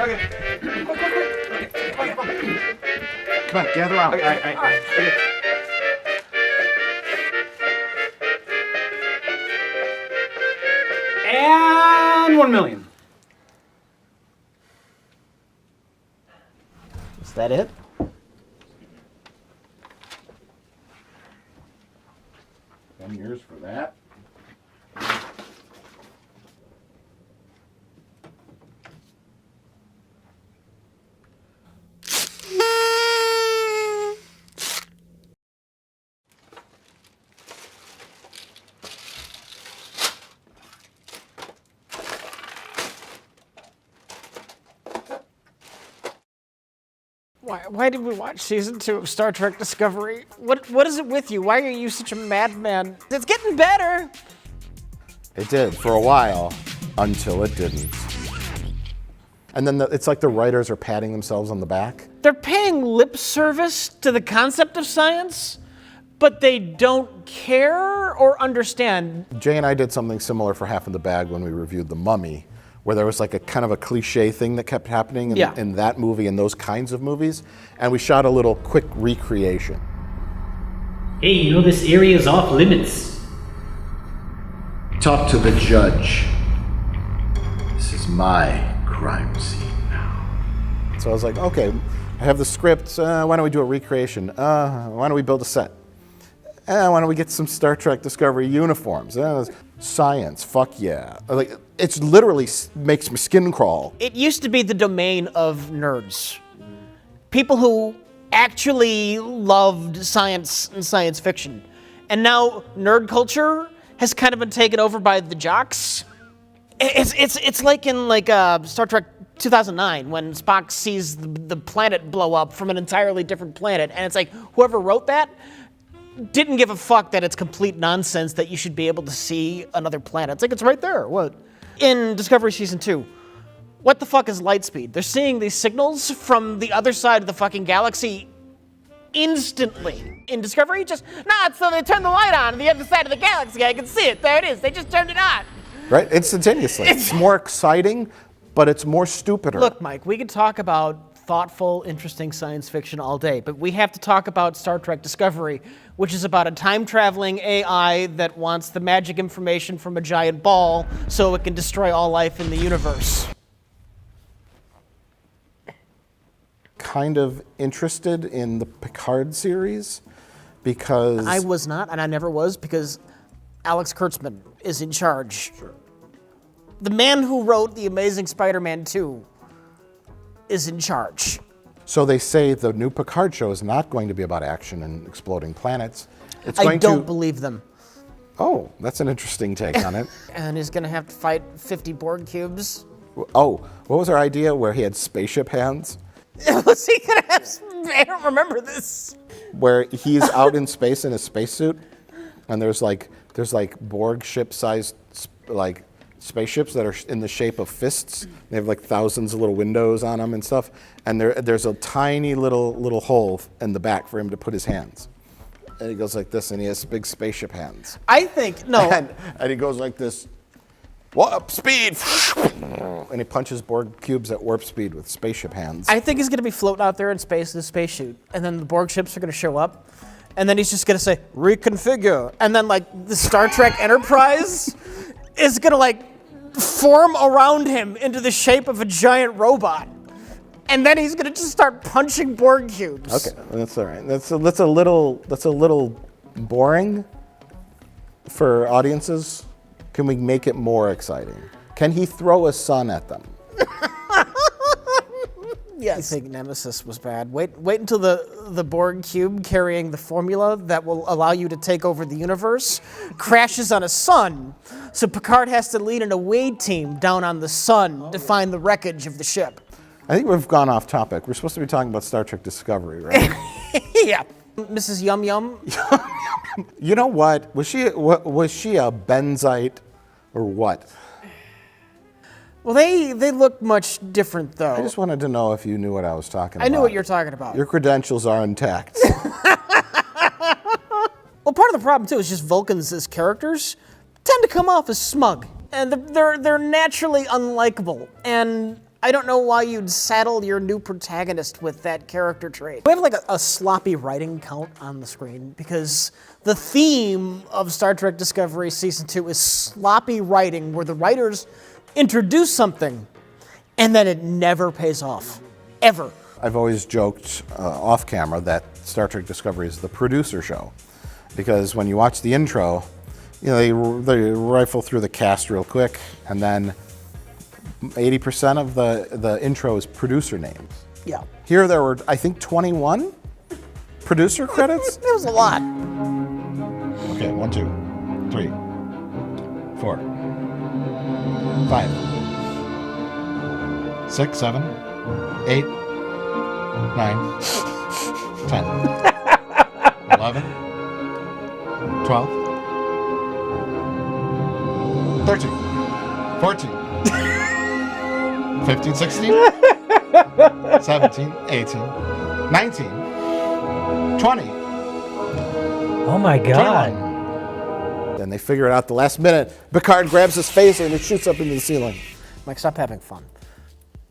Okay. Quick. Come on, gather around. Okay. All right. Okay. And 1 million. Is that it? $10 for that. Why did we watch season 2 of Star Trek Discovery? What is it with you? Why are you such a madman? It's getting better. It did for a while, until it didn't. And then it's like the writers are patting themselves on the back. They're paying lip service to the concept of science, but they don't care or understand. Jay and I did something similar for Half in the Bag when we reviewed The Mummy, where there was like a kind of a cliche thing that kept happening in that movie and those kinds of movies. And we shot a little quick recreation. Hey, you know this area is off limits. Talk to the judge. This is my crime scene now. So I was like, okay, I have the script. Why don't we do a recreation? Why don't we build a set? Why don't we get some Star Trek Discovery uniforms? Science, fuck yeah. Like, it's literally makes my skin crawl. It used to be the domain of nerds. People who actually loved science and science fiction. And now nerd culture has kind of been taken over by the jocks. It's like in Star Trek 2009 when Spock sees the planet blow up from an entirely different planet, and it's like whoever wrote that didn't give a fuck that it's complete nonsense that you should be able to see another planet. It's like, it's right there. What? In Discovery Season 2, what the fuck is light speed? They're seeing these signals from the other side of the fucking galaxy instantly. In Discovery, so they turned the light on the other side of the galaxy. I can see it. There it is. They just turned it on. Right? Instantaneously. It's more exciting, but it's more stupider. Look, Mike, we could talk about thoughtful, interesting science fiction all day, but we have to talk about Star Trek Discovery, which is about a time-traveling AI that wants the magic information from a giant ball so it can destroy all life in the universe. Kind of interested in the Picard series because... I was not, and I never was, because Alex Kurtzman is in charge. Sure. The man who wrote The Amazing Spider-Man 2 is in charge. So they say the new Picard show is not going to be about action and exploding planets. I don't believe them. Oh, that's an interesting take on it. And he's gonna have to fight 50 Borg cubes. Oh, what was our idea where he had spaceship hands? Was he gonna have... I don't remember this. Where he's out in space in a spacesuit, and there's like Borg ship-sized spaceships that are in the shape of fists. They have like thousands of little windows on them and stuff. And there's a tiny little hole in the back for him to put his hands. And he goes like this, and he has big spaceship hands. I think, no. And he goes like this, warp speed! And he punches Borg cubes at warp speed with spaceship hands. I think he's going to be floating out there in space in a spacesuit. And then the Borg ships are going to show up. And then he's just going to say, reconfigure. And then the Star Trek Enterprise is going to form around him into the shape of a giant robot. And then he's gonna just start punching Borg cubes. Okay, that's all right. That's a little boring for audiences. Can we make it more exciting? Can he throw a sun at them? Yes. I think Nemesis was bad. Wait until the Borg cube carrying the formula that will allow you to take over the universe crashes on a sun. So Picard has to lead an away team down on the sun to find the wreckage of the ship. I think we've gone off topic. We're supposed to be talking about Star Trek Discovery, right? Yeah. Mrs. Yum Yum. You know what? Was she a Benzite or what? Well, they look much different, though. I just wanted to know if you knew what I was talking about. I knew what you're talking about. Your credentials are intact. Well, part of the problem, too, is just Vulcans as characters tend to come off as smug. And they're naturally unlikable. And I don't know why you'd saddle your new protagonist with that character trait. We have like a sloppy writing count on the screen because the theme of Star Trek Discovery Season 2 is sloppy writing where the writers introduce something and then it never pays off. Ever. I've always joked off camera that Star Trek Discovery is the producer show because when you watch the intro, you know, they rifle through the cast real quick and then 80% of the intro is producer names. Yeah. Here there were, I think, 21 producer credits. It was a lot. Okay, 1, 2, 3, 4, 5, 6, 7, 8, 9, 10, 11, 12, 13, 14, 15, 16, 17, 18, 19, 20. Oh my god. 21. And they figure it out the last minute. Picard grabs his phaser and it shoots up into the ceiling. Mike, stop having fun.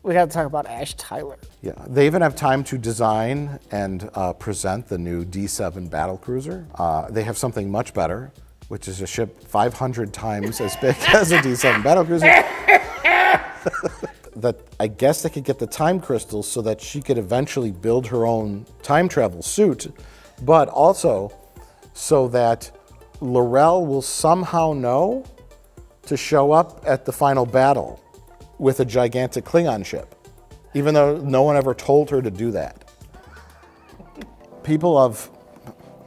We got to talk about Ash Tyler. Yeah, they even have time to design and present the new D7 battlecruiser. They have something much better, which is a ship 500 times as big as a D7 battlecruiser. That I guess they could get the time crystals so that she could eventually build her own time travel suit, but also so that L'Rell will somehow know to show up at the final battle with a gigantic Klingon ship, even though no one ever told her to do that. People of,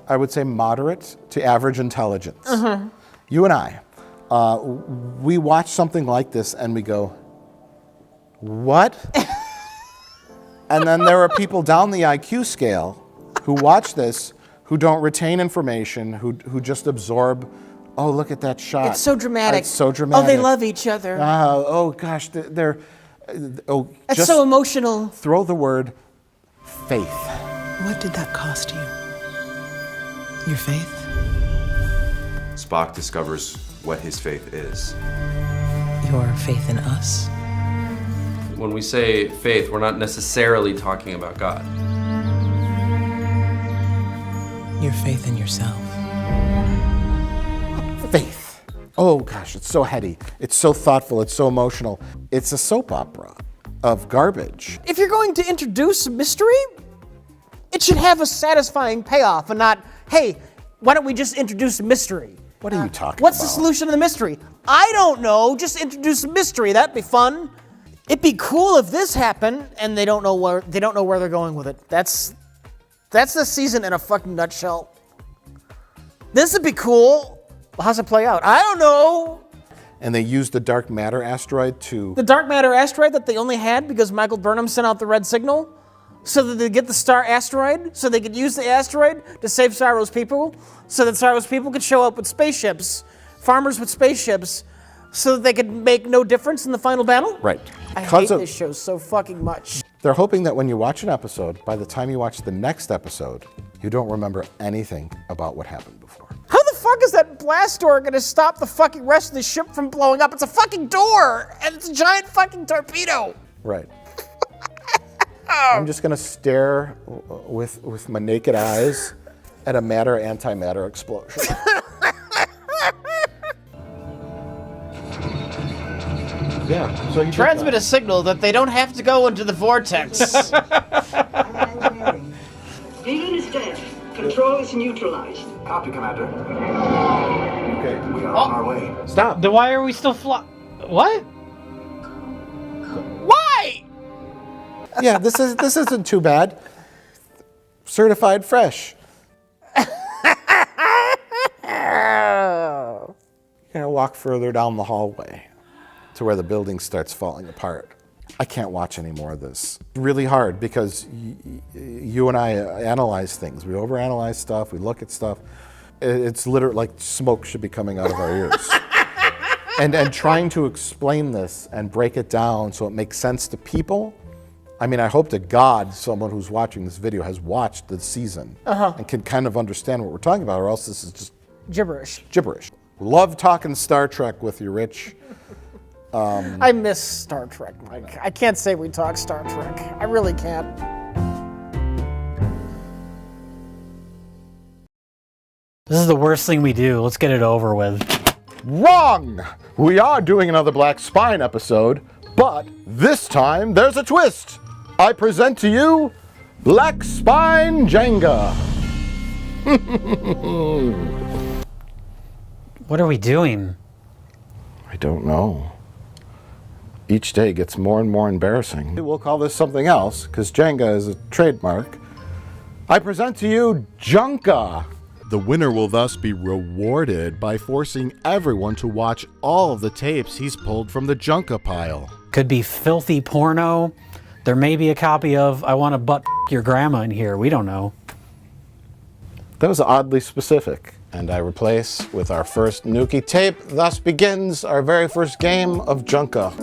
I would say, moderate to average intelligence, you and I, we watch something like this and we go, what? And then there are people down the IQ scale who watch this, who don't retain information, who just absorb, oh, look at that shot. It's so dramatic. It's so dramatic. Oh, they love each other. Oh gosh, they're It's just so emotional. throw the word faith. What did that cost you? Your faith? Spock discovers what his faith is. Your faith in us? When we say faith, we're not necessarily talking about God. Your faith in yourself? Faith. Oh gosh, it's so heady. It's so thoughtful. It's so emotional. It's a soap opera of garbage. If you're going to introduce mystery, it should have a satisfying payoff and not, hey, why don't we just introduce mystery? What are you talking What's about? the solution to the mystery? I don't know. Just introduce a mystery. That'd be fun. It'd be cool if this happened and they don't know where they're going with it. That's the season in a fucking nutshell. This would be cool. Well, how's it play out? I don't know. And they used the dark matter asteroid to The dark matter asteroid that they only had because Michael Burnham sent out the red signal so that they get the star asteroid, so they could use the asteroid to save Sorrow's people, so that Sorrow's people could show up with spaceships, farmers with spaceships, so that they could make no difference in the final battle? right. I Because hate of, this show so fucking much. they're hoping that when you watch an episode, by the time you watch the next episode, you don't remember anything about what happened before. How the fuck is that blast door gonna stop the fucking rest of the ship from blowing up? It's a fucking door, and it's a giant fucking torpedo. Right. I'm just gonna stare with my naked eyes at a matter-antimatter explosion. Yeah, so you Transmit a signal that they don't have to go into the vortex. Leland is dead. Control is neutralized. Copy, Commander. Okay. We are on our way. Stop. Then why are we still What? Why? Yeah, this isn't too bad. Certified fresh. You're gonna walk further down the hallway to where the building starts falling apart. I can't watch any more of this. Really hard because you and I analyze things. We overanalyze stuff. We look at stuff. It's literally like smoke should be coming out of our ears. And trying to explain this and break it down so it makes sense to people. I mean, I hope to God someone who's watching this video has watched the season and can kind of understand what we're talking about, or else this is just Gibberish. gibberish. Love talking Star Trek with you, Rich. I miss Star Trek, Mike. I can't say we talk Star Trek. I really can't. This is the worst thing we do. Let's get it over with. Wrong! We are doing another Black Spine episode, but this time there's a twist. I present to you Black Spine Jenga. What are we doing? I don't know. Each day gets more and more embarrassing. We'll call this something else, because Jenga is a trademark. I present to you Junka. The winner will thus be rewarded by forcing everyone to watch all of the tapes he's pulled from the Junka pile. Could be filthy porno. There may be a copy of I Want to Butt Your Grandma in here. We don't know. That was oddly specific. And I replace with our first Nuki tape. Thus begins our very first game of Junka.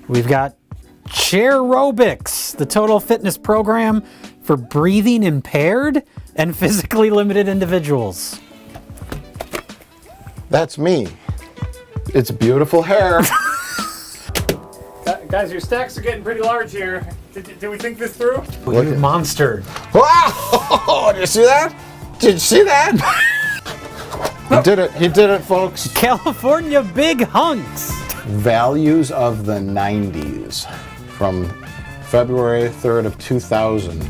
We've got Chairrobics, the total fitness program for breathing impaired and physically limited individuals. That's me. It's beautiful hair. Guys, your stacks are getting pretty large here. Did we think this through? You monster. Wow! Did you see that? Did you see that? He did it. He did it, folks. California Big Hunks. Values of the 90s from February 3rd of 2000.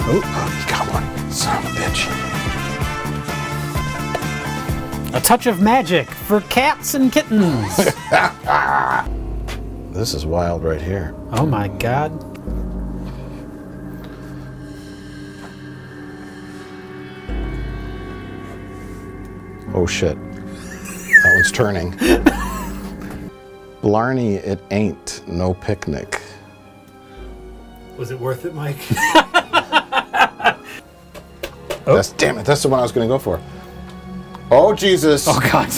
Oh, he got one. Son of a bitch. A touch of magic for cats and kittens. This is wild right here. Oh my God. Oh shit. That one's turning. Blarney, it ain't no picnic. Was it worth it, Mike? Damn it, that's the one I was gonna go for. Oh Jesus. Oh God.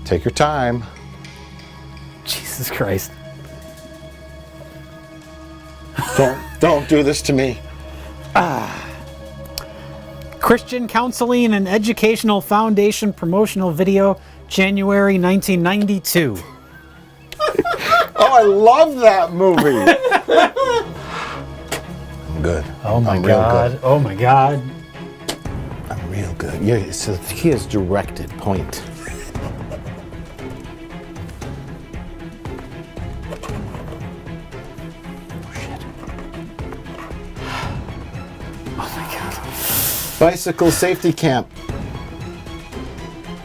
Take your time. Jesus Christ. Don't do this to me. Christian Counseling and Educational Foundation promotional video, January 1992. Oh, I love that movie. I'm good. Oh my I'm real God. good. Oh my God. I'm real good. Yeah, so he has directed point. Bicycle safety camp.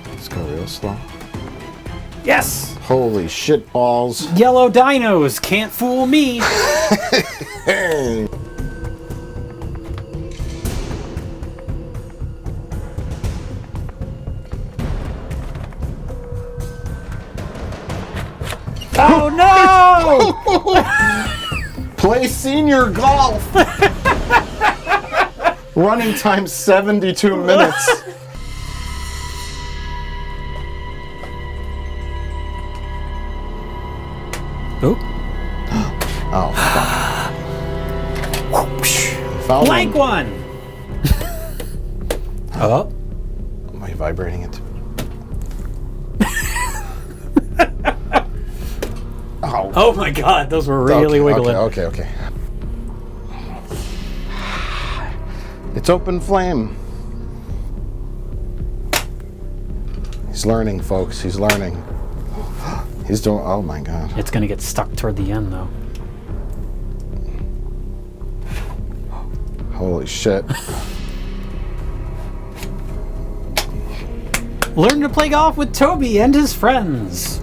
Let's go real slow. Yes! Holy shit balls. Yellow dinos can't fool me. Hey. Oh no! Play senior golf. Running time 72 minutes. Oop. Oh, fuck. Found Blank one! Oh. Am I vibrating it? Oh. Oh my God, those were really wiggling. Okay. It's open flame. He's learning, folks. He's learning. He's doing. Oh my God. It's gonna get stuck toward the end, though. Holy shit. Learn to play golf with Toby and his friends.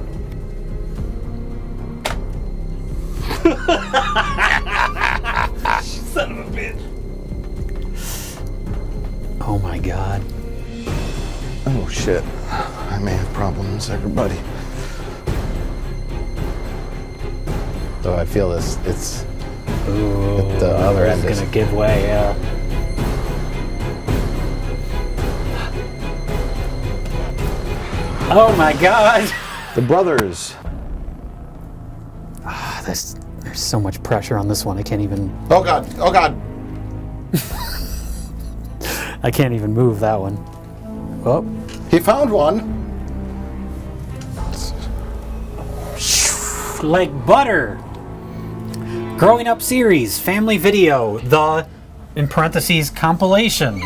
Son of a bitch. Oh my God. Oh shit. I may have problems, everybody. So I feel this. It's. Ooh, At the other end it's is- gonna give way, yeah. Oh my God! The brothers. There's so much pressure on this one, I can't even... Oh God. Oh God. I can't even move that one. Oh, He found one. like butter. Growing Up series, family video, the, in parentheses, compilation.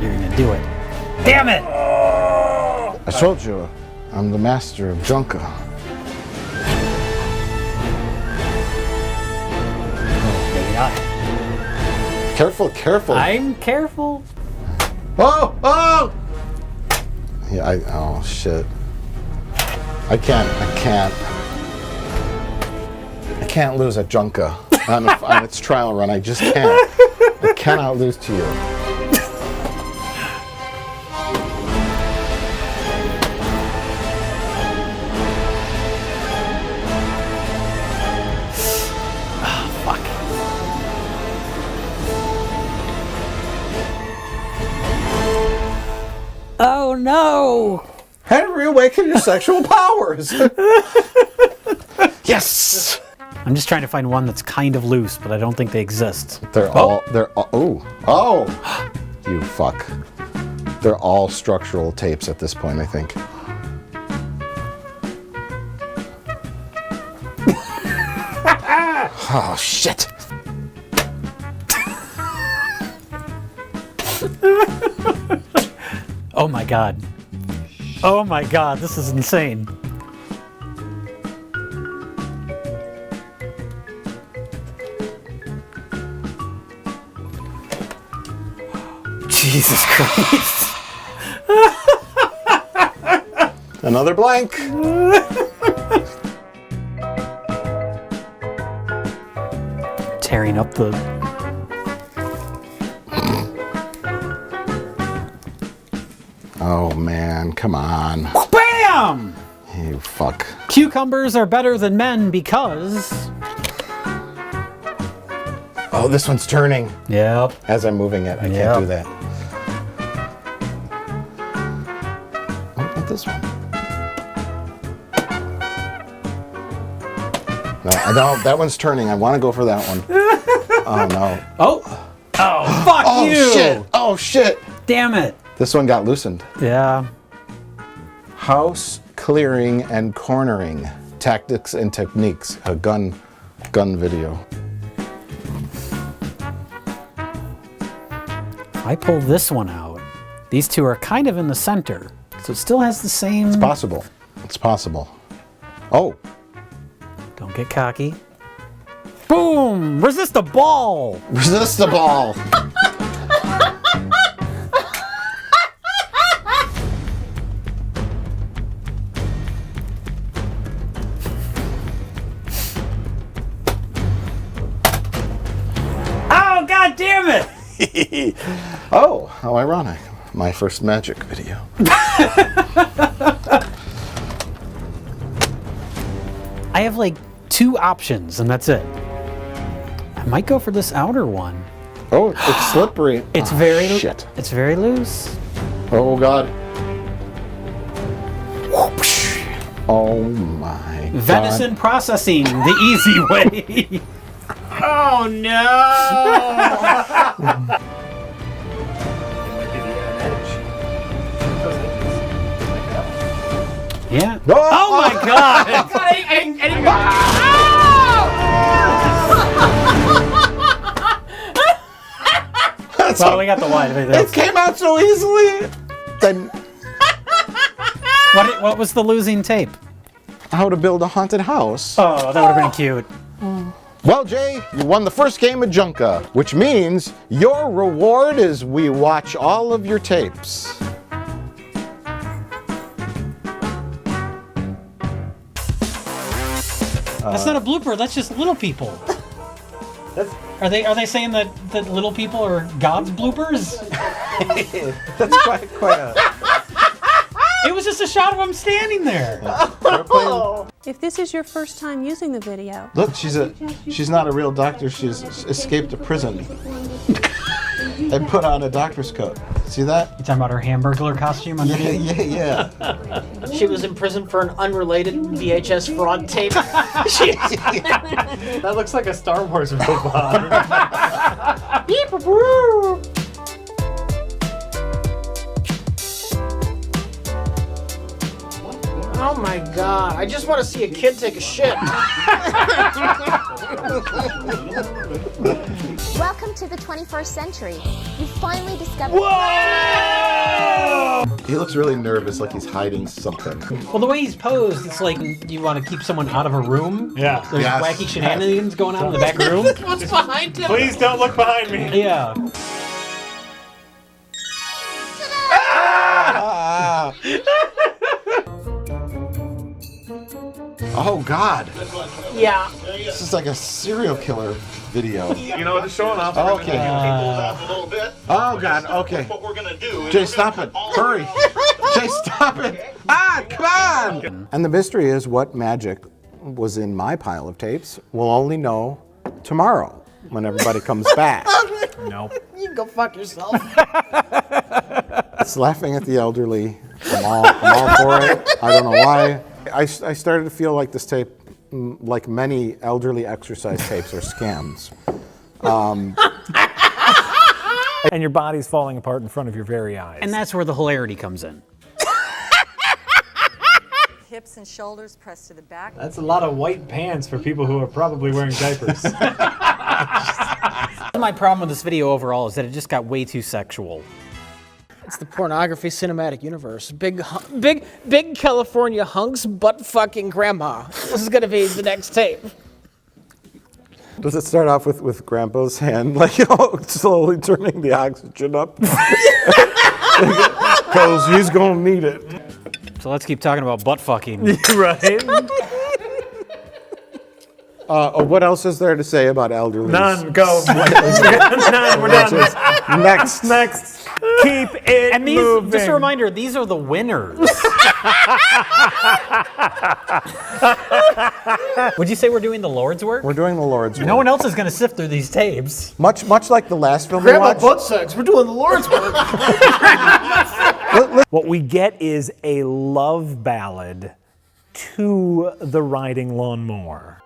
You're gonna do it. Damn it! I told you, I'm the master of Junka. Maybe not. Careful, careful. I'm careful. Oh, oh! Yeah, oh shit. I can't lose at Junka on its trial run. I just can't. I cannot lose to you. Oh no! Henry, awaken your sexual powers. Yes. I'm just trying to find one that's kind of loose, but I don't think they exist. They're all. Oh! You fuck. They're all structural tapes at this point, I think. Oh shit! Oh my god. Oh my god, this is insane. Jesus Christ. Another blank. Tearing up the... Oh man, come on. BAM! You fuck. Cucumbers are better than men because... Oh, this one's turning. Yep. As I'm moving it, I can't do that. Oh, not this one. No, that one's turning. I want to go for that one. Oh no. Oh! Oh, fuck you! Oh shit! Oh shit! Damn it! This one got loosened. Yeah. House clearing and cornering. Tactics and techniques. A gun video. I pull this one out. These two are kind of in the center, so it still has the same... It's possible. It's possible. Oh! Don't get cocky. Boom! Resist the ball! Resist the ball! Oh, god damn it! Oh, how ironic. My first magic video. I have like 2 options and that's it. I might go for this outer one. Oh, it's slippery. It's shit. It's very loose. Oh god. Oh my god. Venison processing the easy way. Oh no! Yeah. Oh my god! Well, we got the wide. It came out so easily. Then what was the losing tape? how to build a haunted house. Oh, that would have been cute. Well, Jay, you won the first game of Junka, which means your reward is we watch all of your tapes. That's not a blooper. That's just little people. Are they saying that little people are God's bloopers? That's quite a... It was just a shot of him standing there. If this is your first time using the video, Look, she's not a real doctor. She's escaped a prison and put on a doctor's coat. See that? You talking about her Hamburglar costume? Yeah. She was in prison for an unrelated VHS fraud tape. That looks like a Star Wars robot. Oh my god, I just want to see a kid take a shit. Welcome to the 21st century. You finally discovered. Whoa! He looks really nervous, like he's hiding something. Well, the way he's posed, it's like you want to keep someone out of a room. Yeah. There's wacky shenanigans going on in the back room. What's behind him? Please don't look behind me. Yeah. Oh God! Yeah. This is like a serial killer video. You know what it's showing off. Okay. Oh God. Okay. Jay, stop it! Hurry! Jay, stop it! Ah, come on! And the mystery is what magic was in my pile of tapes. We'll only know tomorrow when everybody comes back. Nope. You can go fuck yourself. It's laughing at the elderly. I'm all for it. I don't know why. I started to feel like this tape, like many elderly exercise tapes, are scams. And your body's falling apart in front of your very eyes. And that's where the hilarity comes in. Hips and shoulders pressed to the back. That's a lot of white pants for people who are probably wearing diapers. My problem with this video overall is that it just got way too sexual. It's the pornography cinematic universe. Big California hunks butt fucking grandma. This is gonna be the next tape. Does it start off with Grandpa's hand, like slowly turning the oxygen up? Because he's gonna need it. So let's keep talking about butt fucking. Right? What else is there to say about elderly? None. Go. None. We're done. Next. Keep it and these, moving. just a reminder, these are the winners. Would you say we're doing the Lord's work? We're doing the Lord's work. No one else is going to sift through these tapes. Much like the last film we Grandma watched. butt sex. We're doing the Lord's work. What we get is a love ballad to the riding lawnmower.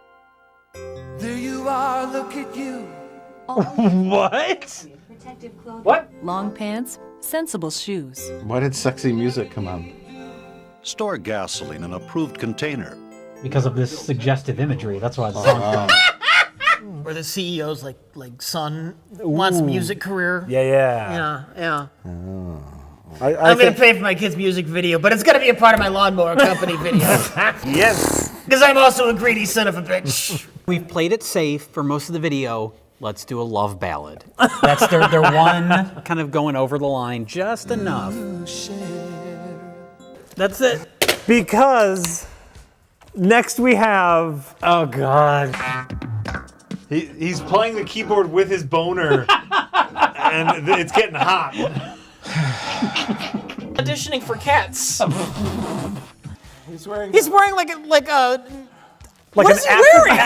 There you are, look at you. What? what? Long pants, sensible shoes. Why did sexy music come on? Store gasoline in an approved container. Because of this suggestive imagery, that's why it's song. Where the CEO's like son wants a music career. Yeah. I'm gonna pay for my kid's music video, but it's gonna be a part of my lawnmower company video. Yes. Because I'm also a greedy son of a bitch. We've played it safe for most of the video. Let's do a love ballad. That's their one kind of going over the line just enough. That's it. Because next we have... Oh, God. He's playing the keyboard with his boner, and it's getting hot. Auditioning for Cats. He's wearing like a Like what an is he wearing?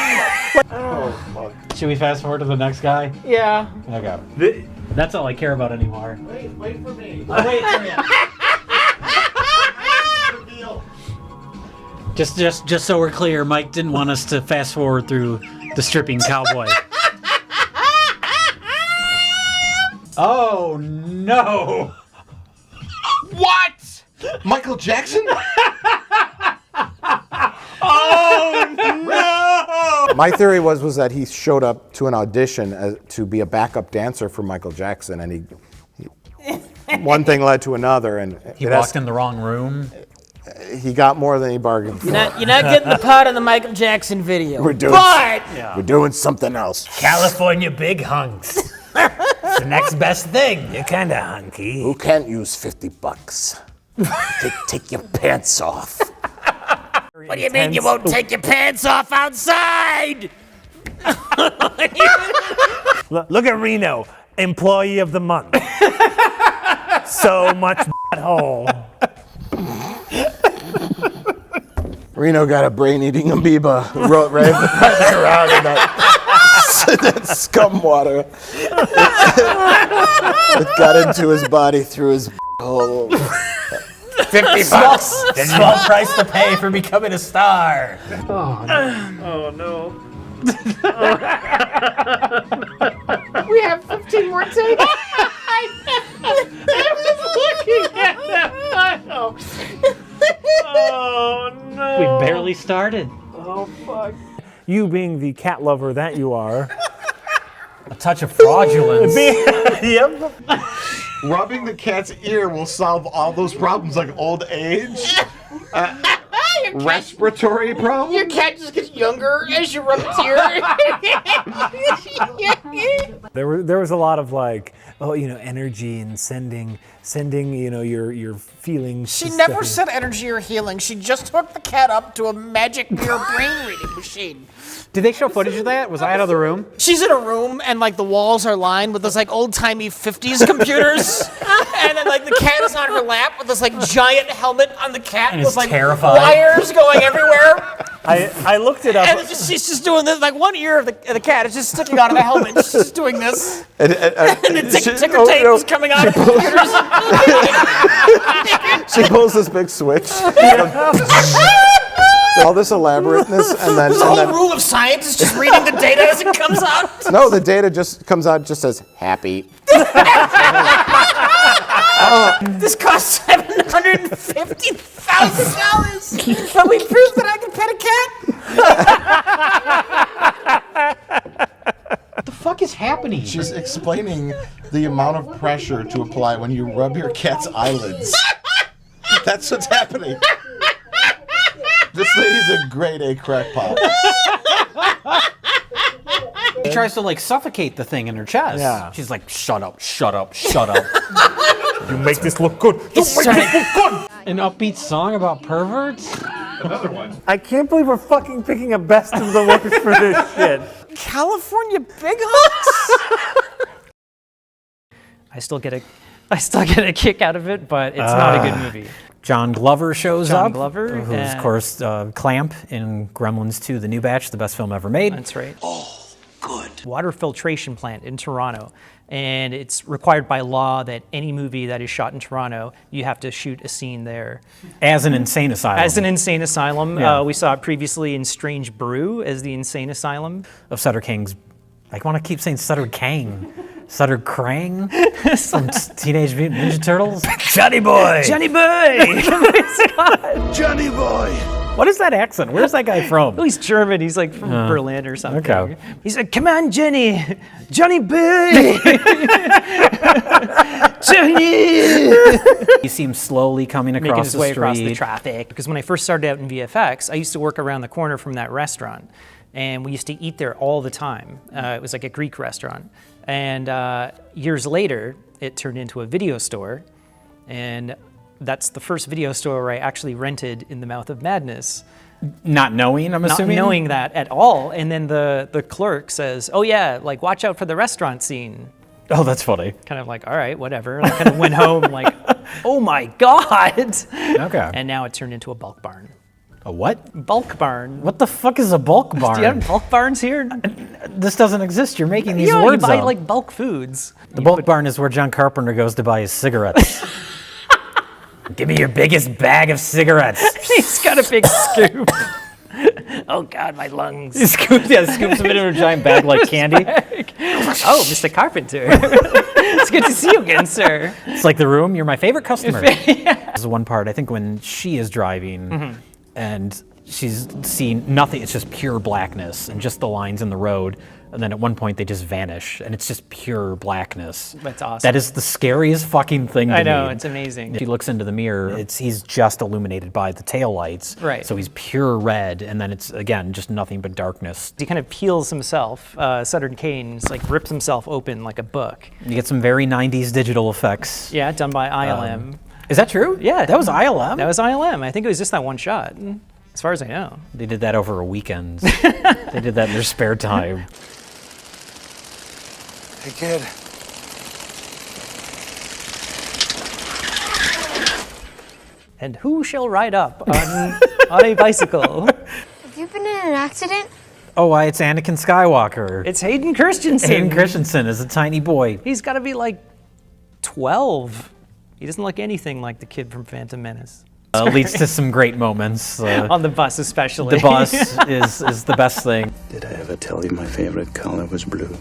Oh, fuck. Should we fast forward to the next guy? Yeah. Okay. That's all I care about anymore. Wait for me. I'll wait for you. Just so we're clear, Mike didn't want us to fast forward through the stripping cowboy. Oh no! What? Michael Jackson? Oh no! My theory was that he showed up to an audition to be a backup dancer for Michael Jackson, and he one thing led to another, and He walked in the wrong room. he got more than he bargained for. You're not getting the part in the Michael Jackson video. We're doing something else. California big hunks. It's the next best thing. You're kind of hunky. Who can't use $50? Take your pants off. What do you mean you won't take your pants off outside? Look at Reno, employee of the month. So much hole. Reno got a brain-eating amoeba right around in that scum water. It got into his body through his hole. $50. Small price to pay for becoming a star. Oh no. We have 15 more takes. I was looking at that file. Oh no. We barely started. Oh fuck. You being the cat lover that you are. A touch of fraudulence. Yep. Rubbing the cat's ear will solve all those problems like old age, respiratory problems. Your cat just gets younger as you rub its ear. There was a lot of like, energy and sending, your feelings. She never said energy or healing. She just hooked the cat up to a magic mirror brain reading machine. Did they show footage of that? Was I out of the room? She's in a room and like the walls are lined with those like old-timey 50s computers. And then like the cat is on her lap with this like giant helmet on the cat And with it's like terrifying. wires going everywhere. I looked it up. And she's just doing this, like one ear of the cat is just sticking out of the helmet. She's just doing this. And And the ticker tape is coming out of the computers. She pulls this big switch. All this elaborateness, and then There's a whole room of scientists just reading the data as it comes out. no, the data just comes out just says happy. This costs $750,000. But we proved that I can pet a cat. What the fuck is happening? She's explaining the amount of pressure to apply when you rub your cat's eyelids. That's what's happening. This lady's a grade A crackpot. She tries to like suffocate the thing in her chest. Yeah. She's like, shut up, shut up, shut up. You make this look good. An upbeat song about perverts? Another one. I can't believe we're fucking picking a best of the worst for this shit. California Big Hawks? I still get a kick out of it, but it's not a good movie. John Glover shows up. John Glover, who's, of course, Clamp in Gremlins 2, The New Batch, the best film ever made. That's right. Oh, good. Water filtration plant in Toronto. And it's required by law that any movie that is shot in Toronto, you have to shoot a scene there. As an insane asylum. As an insane asylum. Yeah. We saw it previously in Strange Brew as the insane asylum. Of Sutter Kang's, I want to keep saying Sutter Kang. Sutter Krang from Teenage Mutant Ninja Turtles. Johnny Boy! Johnny Boy! Johnny Boy! What is that accent? Where's that guy from? Oh, he's German. He's like from Berlin or something. Okay. He's like, come on, Johnny. Johnny Boy! Johnny! He seems slowly coming Making across his the way street. across the traffic. Because when I first started out in VFX, I used to work around the corner from that restaurant. And we used to eat there all the time. It was like a Greek restaurant. And years later, it turned into a video store. And that's the first video store where I actually rented in the Mouth of Madness. Not knowing, I'm assuming? Not knowing that at all. And then the clerk says, oh yeah, like watch out for the restaurant scene. Oh, that's funny. Kind of like, all right, whatever. And I kind of went home like, oh my God. Okay. And now it turned into a bulk barn. A what? Bulk barn. What the fuck is a bulk barn? Do you have bulk barns here? This doesn't exist. You're making these Yeah, words you buy up. like bulk foods. The bulk barn is where John Carpenter goes to buy his cigarettes. Give me your biggest bag of cigarettes. He's got a big scoop. Oh God, my lungs. He scoops them into a giant bag like candy. Oh, Mr. Carpenter. It's good to see you again, sir. It's like The Room. You're my favorite customer. This is one part, I think, when she is driving and she's seeing nothing. It's just pure blackness and just the lines in the road. And then at one point they just vanish and it's just pure blackness. That's awesome. That is the scariest fucking thing to me. I know, it's amazing. She looks into the mirror, he's just illuminated by the taillights. Right. So he's pure red, and then it's, again, just nothing but darkness. He kind of peels himself. Sutter Kane like rips himself open like a book. You get some very 90s digital effects. Yeah, done by ILM. Is that true? Yeah. That was ILM? That was ILM. I think it was just that one shot, as far as I know. They did that over a weekend. They did that in their spare time. Hey, kid. And who shall ride up on on a bicycle. Have you been in an accident? Oh, why, it's Anakin Skywalker. It's Hayden Christensen. Hayden Christensen is a tiny boy. He's got to be like 12. He doesn't look anything like the kid from Phantom Menace. Leads to some great moments. On the bus especially. The bus is the best thing. Did I ever tell you my favorite color was blue?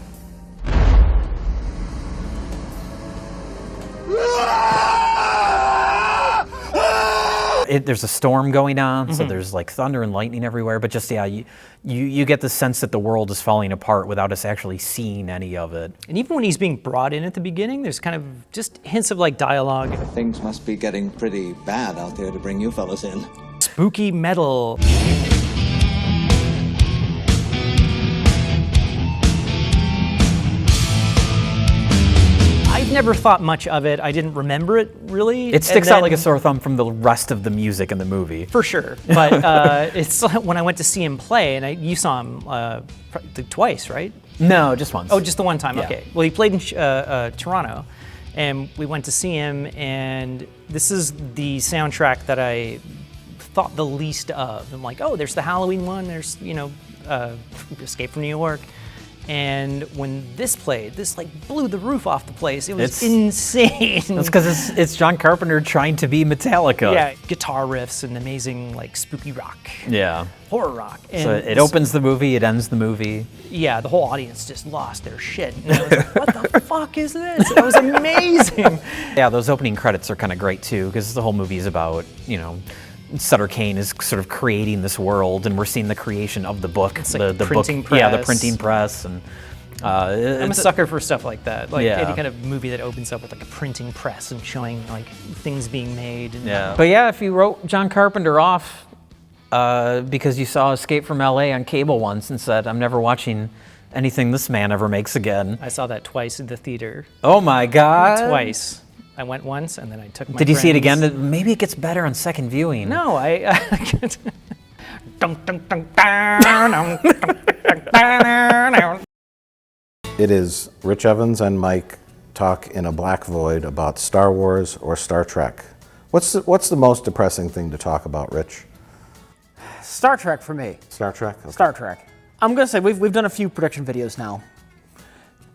There's a storm going on, so there's like thunder and lightning everywhere, but just, you get the sense that the world is falling apart without us actually seeing any of it. And even when he's being brought in at the beginning, there's kind of just hints of like dialogue. Things must be getting pretty bad out there to bring you fellas in. Spooky metal. I've never thought much of it. I didn't remember it really. It sticks out like a sore thumb from the rest of the music in the movie. For sure. But it's when I went to see him play, and you saw him twice, right? No, just once. Oh, just the one time. Yeah. Okay. Well, he played in Toronto, and we went to see him, and this is the soundtrack that I thought the least of. I'm like, oh, there's the Halloween one. There's Escape from New York. And when this played, this like blew the roof off the place. It was insane. That's because it's John Carpenter trying to be Metallica. Yeah, guitar riffs and amazing like spooky rock. Yeah. Horror rock. And so it opens the movie, it ends the movie. Yeah, the whole audience just lost their shit. And I was like, what the fuck is this? That was amazing. Yeah, those opening credits are kind of great too, because the whole movie is about, Sutter Kane is sort of creating this world, and we're seeing the creation of the book. It's like the printing book, press. Yeah, the printing press, and I'm a sucker for stuff like that. Like Yeah. any kind of movie that opens up with like a printing press and showing like things being made. And But yeah, if you wrote John Carpenter off because you saw Escape from LA on cable once and said, I'm never watching anything this man ever makes again. I saw that twice in the theater. Oh my God. Twice. I went once and then I took my Did you see it friends. again? Maybe it gets better on second viewing. No, It is Rich Evans and Mike talk in a black void about Star Wars or Star Trek. What's the most depressing thing to talk about, Rich? Star Trek for me. Star Trek? Okay. Star Trek. I'm gonna say we've done a few prediction videos now.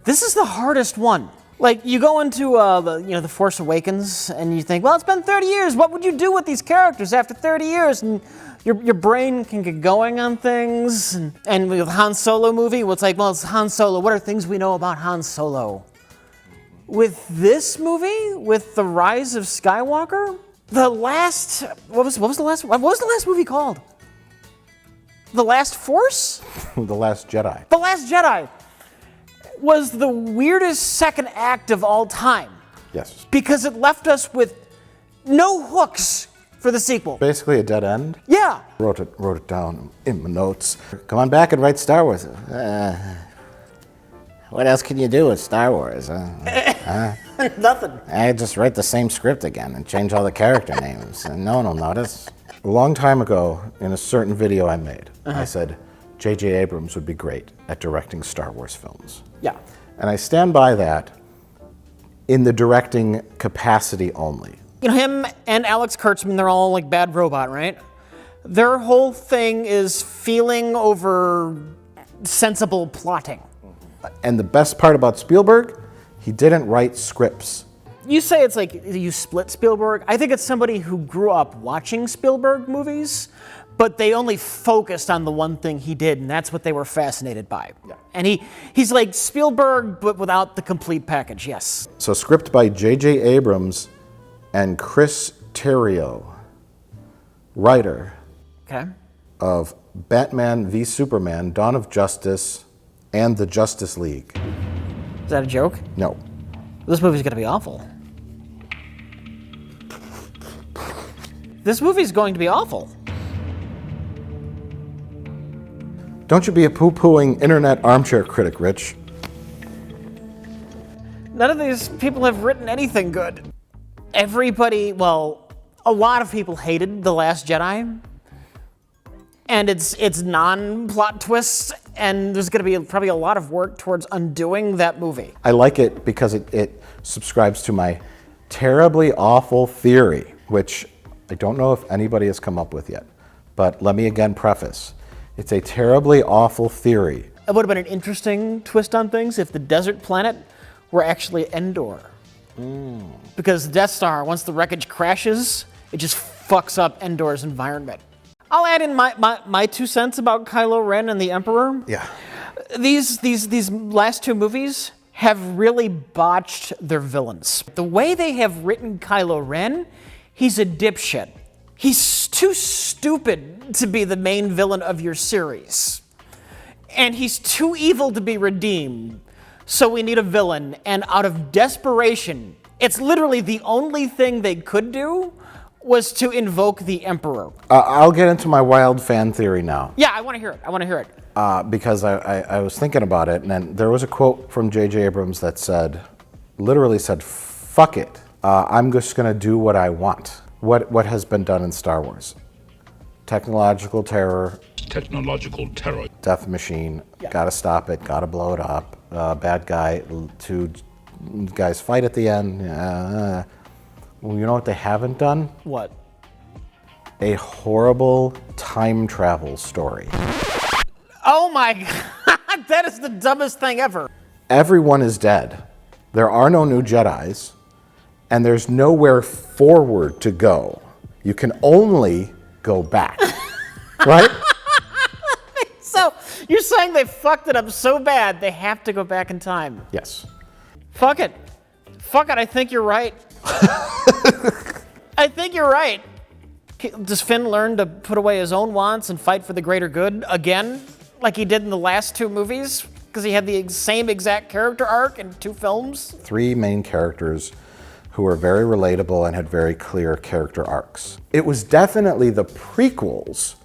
This is the hardest one. Like you go into the Force Awakens and you think, well, it's been 30 years. What would you do with these characters after 30 years? And your brain can get going on things. And with Han Solo movie, well, it's like, well, it's Han Solo. What are things we know about Han Solo? With this movie, with the Rise of Skywalker, what was the last movie called? The Last Force? The Last Jedi. The Last Jedi was the weirdest second act of all time. Yes. Because it left us with no hooks for the sequel. Basically a dead end? Yeah. Wrote it down in my notes. Come on back and write Star Wars. What else can you do with Star Wars? Nothing. I just write the same script again and change all the character names, and no one will notice. A long time ago, in a certain video I made, I said J.J. Abrams would be great at directing Star Wars films. Yeah. And I stand by that in the directing capacity only. Him and Alex Kurtzman, they're all like Bad Robot, right? Their whole thing is feeling over sensible plotting. And the best part about Spielberg, he didn't write scripts. You say it's like you split Spielberg. I think it's somebody who grew up watching Spielberg movies, but they only focused on the one thing he did, and that's what they were fascinated by. Yeah. And he's like Spielberg, but without the complete package, yes. So script by J.J. Abrams and Chris Terrio, writer of Batman v Superman, Dawn of Justice, and the Justice League. Is that a joke? No. This movie's gonna be awful. This movie's going to be awful. Don't you be a poo-pooing internet armchair critic, Rich. None of these people have written anything good. Everybody, well, a lot of people hated The Last Jedi. And it's non-plot twists, and there's going to be probably a lot of work towards undoing that movie. I like it because it subscribes to my terribly awful theory, which I don't know if anybody has come up with yet. But let me again preface, it's a terribly awful theory. It would have been an interesting twist on things if the desert planet were actually Endor. Because the Death Star, once the wreckage crashes, it just fucks up Endor's environment. I'll add in my 2 cents about Kylo Ren and the Emperor. Yeah. These last 2 movies have really botched their villains. The way they have written Kylo Ren, he's a dipshit. He's too stupid to be the main villain of your series. And he's too evil to be redeemed. So we need a villain. And out of desperation, it's literally the only thing they could do was to invoke the Emperor. I'll get into my wild fan theory now. Yeah, I want to hear it. Because I was thinking about it, and then there was a quote from J.J. Abrams that literally said, fuck it. I'm just going to do what I want. What has been done in Star Wars. Technological terror. Death machine. Gotta stop it. Gotta blow it up. Bad guy. 2 guys fight at the end. Well, you know what they haven't done? What? A horrible time travel story. Oh my God, that is the dumbest thing ever. Everyone is dead. There are no new Jedis, and there's nowhere forward to go. You can only go back, right? So you're saying they fucked it up so bad they have to go back in time? Yes. Fuck it, I think you're right. I think you're right. Does Finn learn to put away his own wants and fight for the greater good again, like he did in the last 2 movies? Because he had the same exact character arc in 2 films? 3 main characters who were very relatable and had very clear character arcs. It was definitely the prequels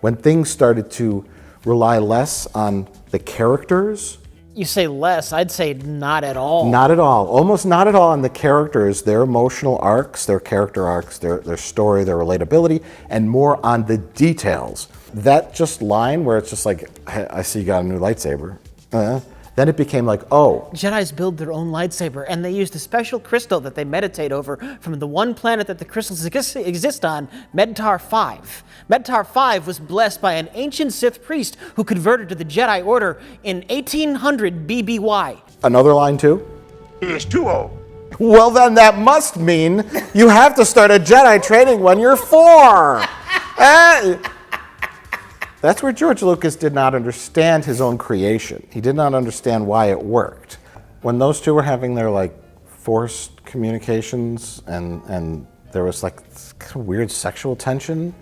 when things started to rely less on the characters. You say less, I'd say not at all. Not at all. Almost not at all on the characters, their emotional arcs, their character arcs, their story, their relatability, and more on the details. That just line where it's just like, hey, I see you got a new lightsaber. Then it became like, oh. Jedis build their own lightsaber, and they use the special crystal that they meditate over from the one planet that the crystals exist on, Medtar 5. Medtar 5 was blessed by an ancient Sith priest who converted to the Jedi Order in 1800 BBY. Another line too? It's 2-0. Well, then that must mean you have to start a Jedi training when you're 4. That's where George Lucas did not understand his own creation. He did not understand why it worked. When those 2 were having their forced communications and there was kind of weird sexual tension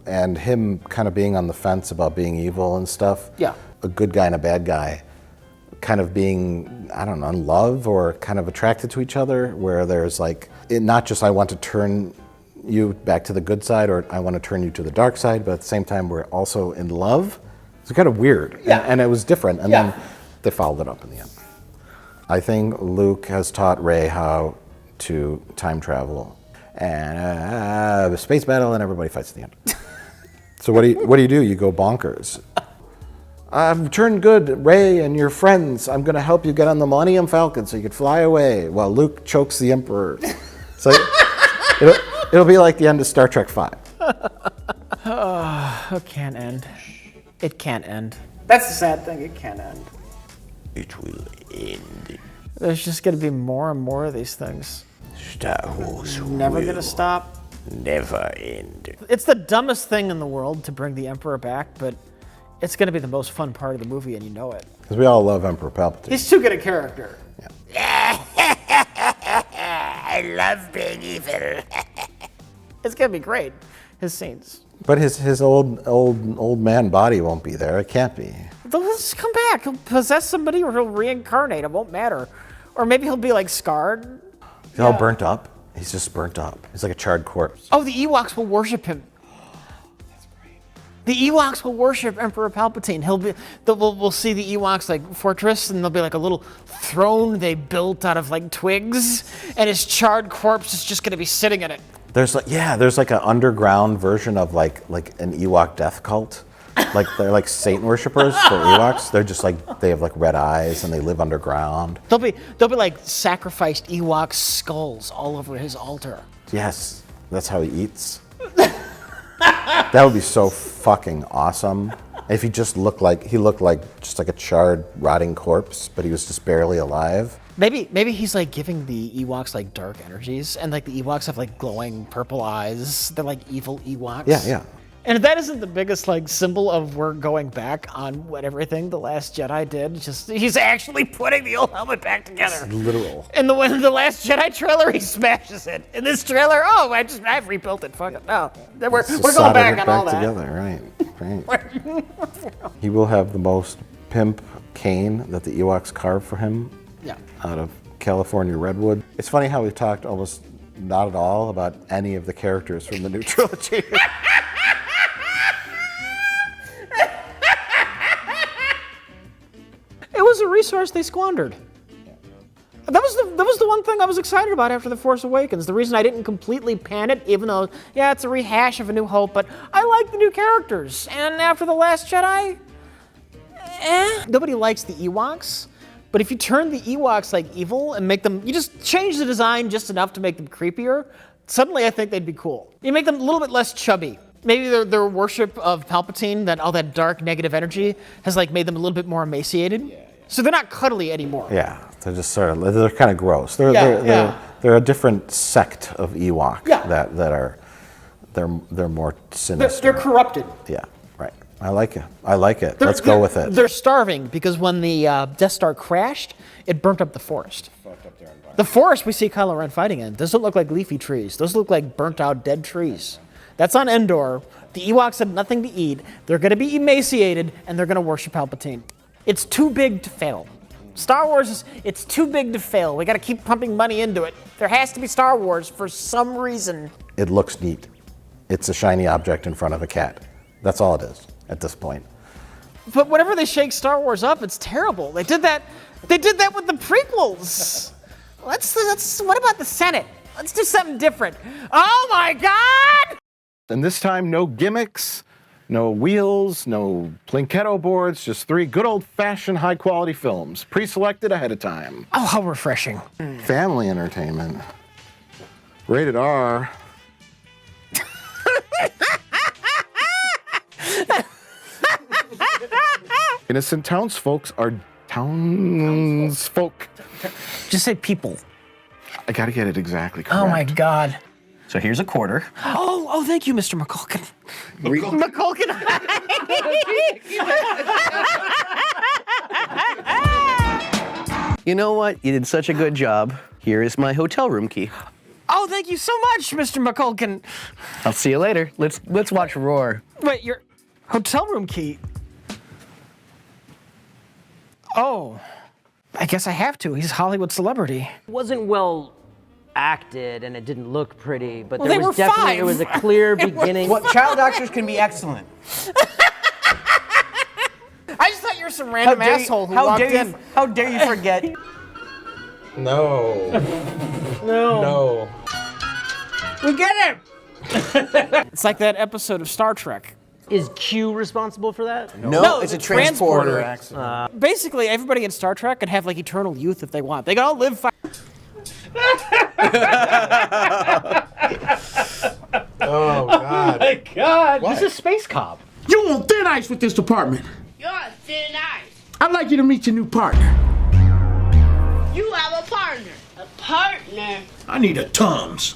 and him kind of being on the fence about being evil and stuff. Yeah. A good guy and a bad guy kind of being, I don't know, in love or kind of attracted to each other, where there's not just I want to turn you back to the good side or I want to turn you to the dark side, but at the same time we're also in love. It's kind of weird. Yeah. And it was different, and then they followed it up in the end. I think Luke has taught Rey how to time travel, and a space battle, and everybody fights at the end. So what do you do? You go bonkers. I've turned good, Rey and your friends. I'm going to help you get on the Millennium Falcon so you could fly away while Luke chokes the Emperor. So it'll be like the end of Star Trek V. It can't end. It can't end. That's the sad thing. It can't end. It will end. There's just going to be more and more of these things. Star Wars Never going to stop. Never end. It's the dumbest thing in the world to bring the Emperor back, but it's going to be the most fun part of the movie, and you know it. Because we all love Emperor Palpatine. He's too good a character. Yeah. I love being evil. It's going to be great, his scenes. But his old man body won't be there. It can't be. They'll just come back. He'll possess somebody or he'll reincarnate. It won't matter. Or maybe he'll be scarred. He's all burnt up. He's just burnt up. He's like a charred corpse. Oh, the Ewoks will worship him. That's great. The Ewoks will worship Emperor Palpatine. We'll see the Ewoks fortress, and there'll be a little throne they built out of twigs, and his charred corpse is just going to be sitting in it. There's an underground version of like an Ewok death cult. They're Satan worshippers for Ewoks. They're just they have red eyes and they live underground. They'll be sacrificed Ewok skulls all over his altar. Yes, that's how he eats. That would be so fucking awesome. If he just looked like just like a charred, rotting corpse, but he was just barely alive. Maybe he's like giving the Ewoks like dark energies, and like the Ewoks have like glowing purple eyes. They're like evil Ewoks. Yeah. And if that isn't the biggest like symbol of we're going back on what everything the Last Jedi did, just he's actually putting the old helmet back together. It's literal. In the Last Jedi trailer, he smashes it. In this trailer, I've rebuilt it. Fuck it. No, we're going back on all that. Together, right. He will have the most pimp cane that the Ewoks carved for him. Yeah. Out of California redwood. It's funny how we talked almost not at all about any of the characters from the new trilogy. It was a resource they squandered. That was the one thing I was excited about after The Force Awakens. The reason I didn't completely pan it, even though, yeah, it's a rehash of A New Hope, but I like the new characters. And after The Last Jedi, nobody likes the Ewoks. But if you turn the Ewoks like evil and make them, you just change the design just enough to make them creepier, suddenly I think they'd be cool. You make them a little bit less chubby. Maybe their worship of Palpatine, all that dark negative energy, has like made them a little bit more emaciated. So they're not cuddly anymore. Yeah, they're just they're kind of gross. They're a different sect of Ewok that are they're more sinister. They're corrupted. Yeah, right. I like it. Let's go with it. They're starving because when the Death Star crashed, it burnt up the forest. The forest we see Kylo Ren fighting in doesn't look like leafy trees. Those look like burnt out dead trees. That's on Endor. The Ewoks have nothing to eat. They're going to be emaciated, and they're going to worship Palpatine. It's too big to fail. Star Wars it's too big to fail. We got to keep pumping money into it. There has to be Star Wars for some reason. It looks neat. It's a shiny object in front of a cat. That's all it is at this point. But whenever they shake Star Wars up, it's terrible. They did that with the prequels. What about the Senate? Let's do something different. Oh my God! And this time, no gimmicks, no wheels, no Plinketto boards, just 3 good old-fashioned high-quality films, pre-selected ahead of time. Oh, how refreshing. Family entertainment. Rated R. Innocent townsfolk are townsfolk. Just say people. I gotta get it exactly correct. Oh my God. So here's a quarter. Oh, thank you, Mr. McCulkin. McCulkin. You know what? You did such a good job. Here is my hotel room key. Oh, thank you so much, Mr. McCulkin. I'll see you later. Let's watch Roar. Wait, your hotel room key? Oh, I guess I have to. He's a Hollywood celebrity. It wasn't well acted and it didn't look pretty, but Well, there they was were definitely 5. it was a clear beginning. What child actors can be excellent. I just thought you were some random asshole who walked in. How dare you forget? No. No. We get it! It's like that episode of Star Trek. Is Q responsible for that? No, it's a transporter. Basically, everybody in Star Trek could have like eternal youth if they want. They can all live Oh, God. My God. He's a space cop. You on thin ice with this department. You're thin ice. I'd like you to meet your new partner. You have a partner. A partner? I need a Tums.